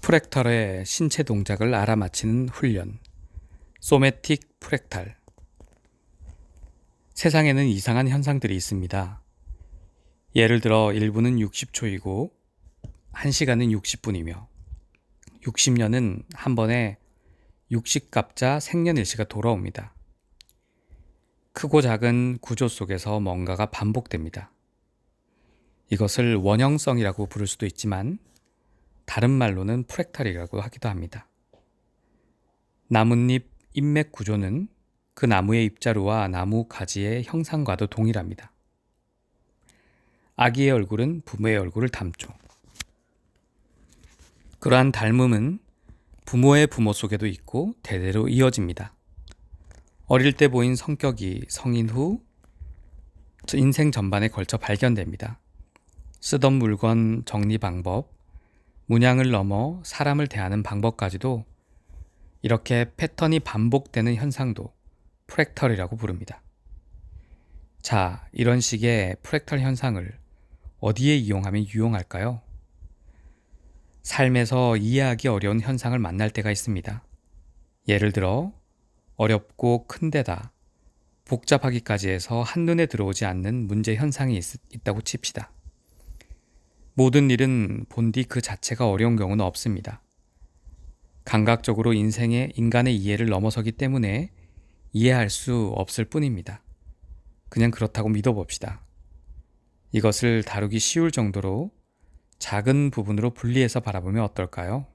프랙탈의 신체 동작을 알아맞히는 훈련. 소매틱 프랙탈. 세상에는 이상한 현상들이 있습니다. 예를 들어 1분은 60초이고 1시간은 60분이며 60년은 한 번에 60갑자 생년일시가 돌아옵니다. 크고 작은 구조 속에서 뭔가가 반복됩니다. 이것을 원형성이라고 부를 수도 있지만 다른 말로는 프랙탈이라고 하기도 합니다. 나뭇잎 잎맥 구조는 그 나무의 잎자루와 나무 가지의 형상과도 동일합니다. 아기의 얼굴은 부모의 얼굴을 닮죠. 그러한 닮음은 부모의 부모 속에도 있고 대대로 이어집니다. 어릴 때 보인 성격이 성인 후 인생 전반에 걸쳐 발견됩니다. 쓰던 물건 정리 방법, 문양을 넘어 사람을 대하는 방법까지도 이렇게 패턴이 반복되는 현상도 프랙탈이라고 부릅니다. 자, 이런 식의 프랙탈 현상을 어디에 이용하면 유용할까요? 삶에서 이해하기 어려운 현상을 만날 때가 있습니다. 예를 들어 어렵고 큰 데다 복잡하기까지 해서 한눈에 들어오지 않는 문제 현상이 있다고 칩시다. 모든 일은 본디 그 자체가 어려운 경우는 없습니다. 감각적으로 인간의 이해를 넘어서기 때문에 이해할 수 없을 뿐입니다. 그냥 그렇다고 믿어봅시다. 이것을 다루기 쉬울 정도로 작은 부분으로 분리해서 바라보면 어떨까요?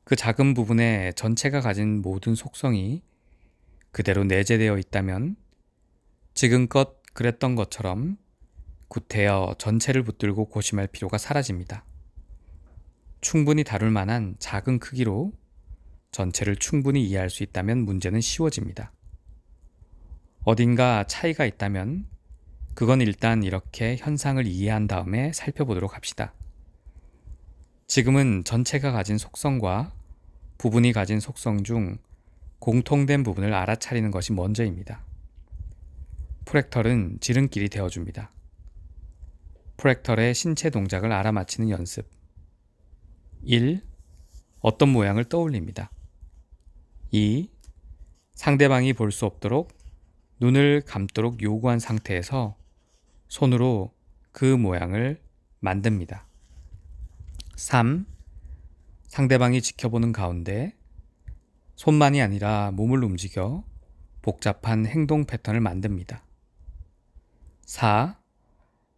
그 작은 부분에 전체가 가진 모든 속성이 그대로 내재되어 있다면 지금껏 그랬던 것처럼 구태여 전체를 붙들고 고심할 필요가 사라집니다. 충분히 다룰 만한 작은 크기로 전체를 충분히 이해할 수 있다면 문제는 쉬워집니다. 어딘가 차이가 있다면 그건 일단 이렇게 현상을 이해한 다음에 살펴보도록 합시다. 지금은 전체가 가진 속성과 부분이 가진 속성 중 공통된 부분을 알아차리는 것이 먼저입니다. 프랙탈은 지름길이 되어줍니다. 프랙탈의 신체 동작을 알아맞히는 연습. 1. 어떤 모양을 떠올립니다. 2. 상대방이 볼 수 없도록 눈을 감도록 요구한 상태에서 손으로 그 모양을 만듭니다. 3. 상대방이 지켜보는 가운데 손만이 아니라 몸을 움직여 복잡한 행동 패턴을 만듭니다. 4.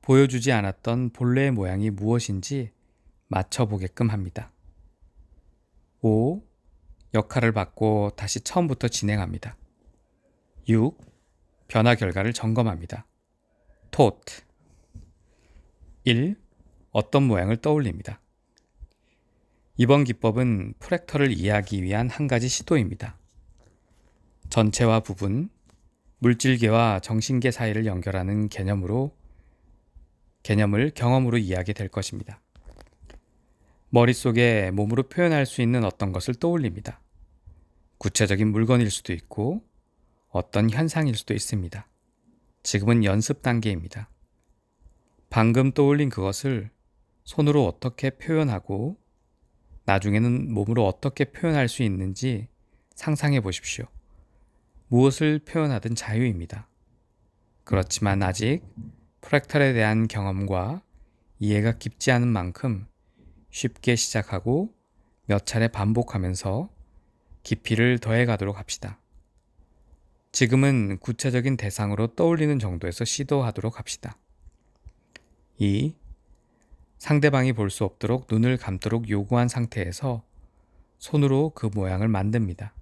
보여주지 않았던 본래의 모양이 무엇인지 맞춰보게끔 합니다. 5. 역할을 받고 다시 처음부터 진행합니다. 6. 변화 결과를 점검합니다. 토트. 1. 어떤 모양을 떠올립니다. 이번 기법은 프랙탈을 이해하기 위한 한 가지 시도입니다. 전체와 부분, 물질계와 정신계 사이를 연결하는 개념을 경험으로 이해하게 될 것입니다. 머릿속에 몸으로 표현할 수 있는 어떤 것을 떠올립니다. 구체적인 물건일 수도 있고 어떤 현상일 수도 있습니다. 지금은 연습 단계입니다. 방금 떠올린 그것을 손으로 어떻게 표현하고 나중에는 몸으로 어떻게 표현할 수 있는지 상상해 보십시오. 무엇을 표현하든 자유입니다. 그렇지만 아직 프랙탈에 대한 경험과 이해가 깊지 않은 만큼 쉽게 시작하고 몇 차례 반복하면서 깊이를 더해 가도록 합시다. 지금은 구체적인 대상으로 떠올리는 정도에서 시도하도록 합시다. 2. 상대방이 볼 수 없도록 눈을 감도록 요구한 상태에서 손으로 그 모양을 만듭니다.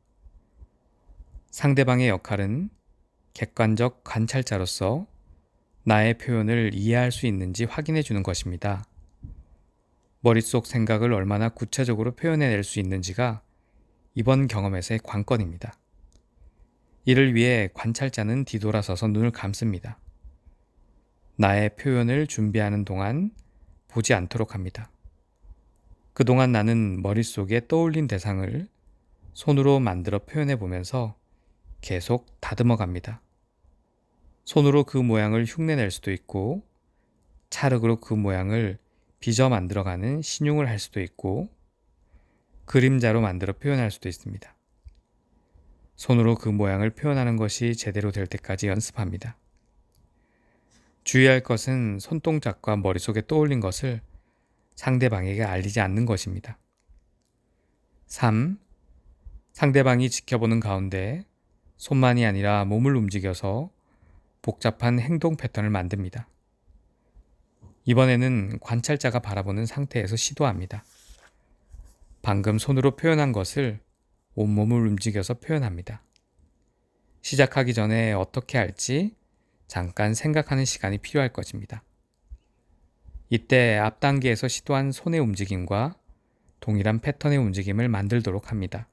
상대방의 역할은 객관적 관찰자로서 나의 표현을 이해할 수 있는지 확인해 주는 것입니다. 머릿속 생각을 얼마나 구체적으로 표현해낼 수 있는지가 이번 경험에서의 관건입니다. 이를 위해 관찰자는 뒤돌아서서 눈을 감습니다. 나의 표현을 준비하는 동안 보지 않도록 합니다. 그동안 나는 머릿속에 떠올린 대상을 손으로 만들어 표현해 보면서 계속 다듬어 갑니다. 손으로 그 모양을 흉내낼 수도 있고 찰흙으로 그 모양을 빚어 만들어가는 신용을 할 수도 있고 그림자로 만들어 표현할 수도 있습니다. 손으로 그 모양을 표현하는 것이 제대로 될 때까지 연습합니다. 주의할 것은 손동작과 머릿속에 떠올린 것을 상대방에게 알리지 않는 것입니다. 3. 상대방이 지켜보는 가운데 손만이 아니라 몸을 움직여서 복잡한 행동 패턴을 만듭니다. 이번에는 관찰자가 바라보는 상태에서 시도합니다. 방금 손으로 표현한 것을 온몸을 움직여서 표현합니다. 시작하기 전에 어떻게 할지 잠깐 생각하는 시간이 필요할 것입니다. 이때 앞 단계에서 시도한 손의 움직임과 동일한 패턴의 움직임을 만들도록 합니다.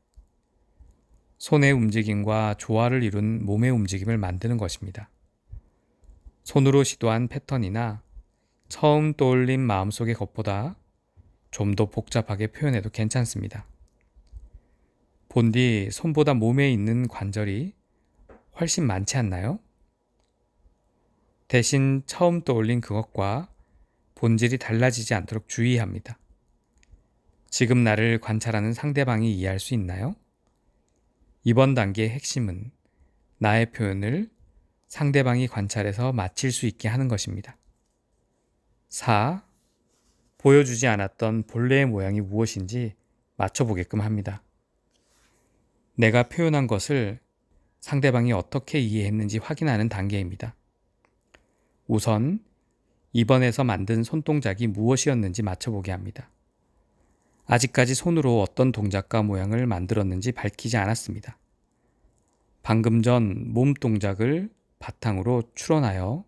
손의 움직임과 조화를 이룬 몸의 움직임을 만드는 것입니다. 손으로 시도한 패턴이나 처음 떠올린 마음속의 것보다 좀 더 복잡하게 표현해도 괜찮습니다. 본디 손보다 몸에 있는 관절이 훨씬 많지 않나요? 대신 처음 떠올린 그것과 본질이 달라지지 않도록 주의합니다. 지금 나를 관찰하는 상대방이 이해할 수 있나요? 이번 단계의 핵심은 나의 표현을 상대방이 관찰해서 맞힐 수 있게 하는 것입니다. 4. 보여주지 않았던 본래의 모양이 무엇인지 맞춰보게끔 합니다. 내가 표현한 것을 상대방이 어떻게 이해했는지 확인하는 단계입니다. 우선 이번에서 만든 손동작이 무엇이었는지 맞춰보게 합니다. 아직까지 손으로 어떤 동작과 모양을 만들었는지 밝히지 않았습니다. 방금 전 몸 동작을 바탕으로 추론하여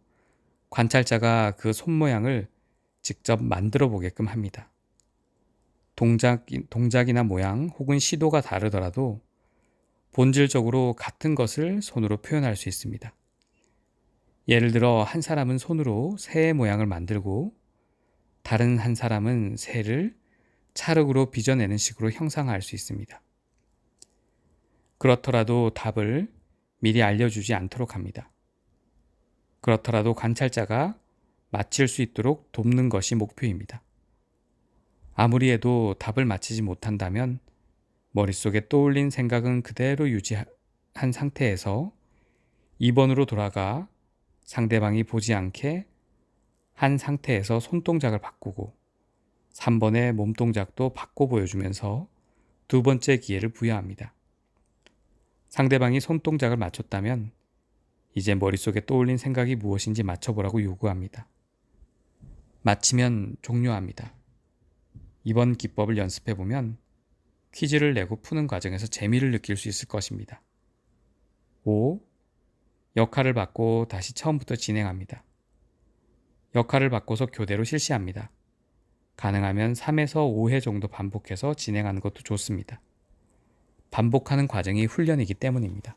관찰자가 그 손 모양을 직접 만들어 보게끔 합니다. 동작이나 모양 혹은 시도가 다르더라도 본질적으로 같은 것을 손으로 표현할 수 있습니다. 예를 들어 한 사람은 손으로 새의 모양을 만들고 다른 한 사람은 새를 찰흙으로 빚어내는 식으로 형상화할 수 있습니다. 그렇더라도 답을 미리 알려주지 않도록 합니다. 그렇더라도 관찰자가 맞힐 수 있도록 돕는 것이 목표입니다. 아무리 해도 답을 맞히지 못한다면 머릿속에 떠올린 생각은 그대로 유지한 상태에서 2번으로 돌아가 상대방이 보지 않게 한 상태에서 손동작을 바꾸고 3번의 몸동작도 바꿔 보여주면서 두 번째 기회를 부여합니다. 상대방이 손동작을 맞췄다면 이제 머릿속에 떠올린 생각이 무엇인지 맞춰보라고 요구합니다. 마치면 종료합니다. 이번 기법을 연습해보면 퀴즈를 내고 푸는 과정에서 재미를 느낄 수 있을 것입니다. 5. 역할을 바꿔 다시 처음부터 진행합니다. 역할을 바꿔서 교대로 실시합니다. 가능하면 3에서 5회 정도 반복해서 진행하는 것도 좋습니다. 반복하는 과정이 훈련이기 때문입니다.